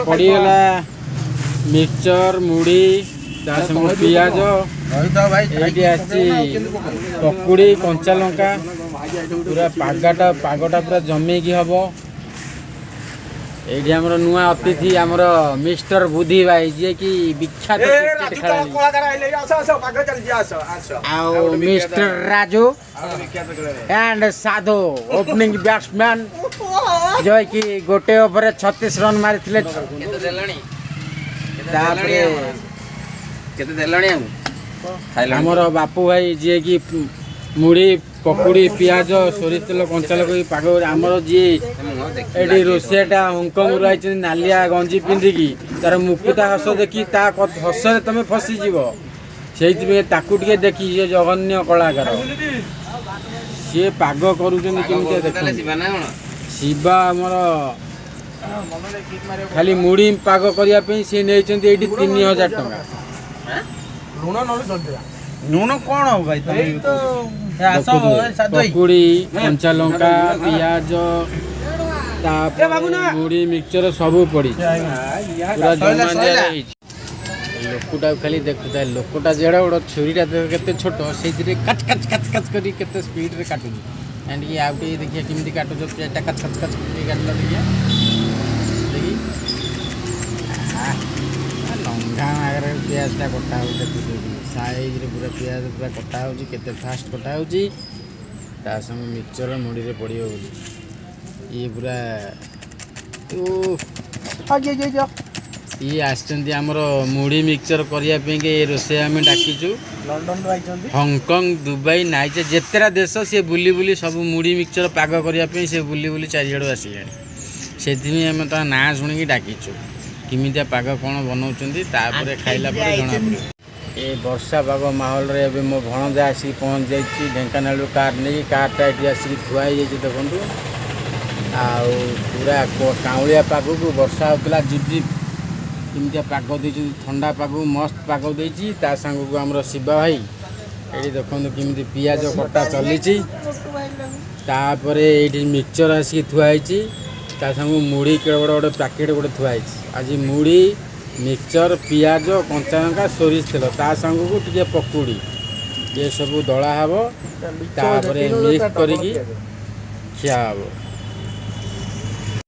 पड़गला mixture मुड़ी पियाज पकुड़ी कंचा लंका पूरा पागटा पूरा जमेकी हम ये आमर नुआ अतिथि आमर मिस्टर बुद्धि भाई जी की विख्यात क्रिकेट खेलाड़ी mister Raju and Sadhu opening batsman जो कि गोटे ओवर 36 रन मारी आमर बापू भाई जी की मुड़ी पकुड़ी पियाज सोरिष तेल कंचा लगे पाग आमर जी ये रोषेटा हंकंग रही नालिया गंजी पिंधिकी तार मुकुता हस देखी हस तुम फसीज से देखी ये जघन्य कलाकार सी पाग कर शिवा आमर खाली मुड़ी पाग करने सी नहीं 3000 टंका लुण कौन हो भाई पकुड़ी कंचा लंका पियाज मुड़ी मिक्सचर सब पड़ी पूरा लोकटा खाली देखुता लोकटा जेड़ा गोटे छुरीटा केते छोट से कच कच कच कच कर केते स्पीड रे काटुनी एंड ये आउ देखिए केमती काटुछ पियाजटा कच कच कच काटला देखिए देखी लंघा आगे पियाजटा कटा हो देखुछ साइज रे पूरा पियाज पूरा कटा हो केते फास्ट कटा हो संग मिक्सचर मुड़ी रे पड़ियो बोली ये पूरा ये आसचंदी हमर मुड़ी मिक्सचर करिया पे के रोसे हमें डाकीचु लंदन रो आइचंदी हांगकांग दुबई नाइजे जेतेरा देश से बुली बुली सब मुड़ी मिक्सचर पाग करिया पे से बुली बुली चारिजड़ आसिले सेथि हम ता ना सुनिकी डाकीचु किमितिया पाग कोन बनाउचंदी तापर खाइला पर जणा पड़े ए वर्षा पाग माहौल रे एबे मो भणजा आसी पहुंच जाई ढेंकानाल कार नहीं कारटा एटी आसी थुआई जाई देखंतु आ पूरा काउलिया पाग को वर्षा होतला जिप जिप किमितिया पाग देछि ठंडा पाग मस्त पाग देछि ता संग को हमरो शिवा भाई एटी देखंतु किमिति पियाज कटा चलीछि तापर एटी मिक्सचर आसी थुआइछि ता संग मुड़ी के बड़ पैकेट गोटे थुआई आज मुड़ी मिक्सचर पियाज कंचा लंका सोरिष तेल ता संग को टिके पकुड़ी ये सब दला हब तापर मिक्स करिकी खिया हब।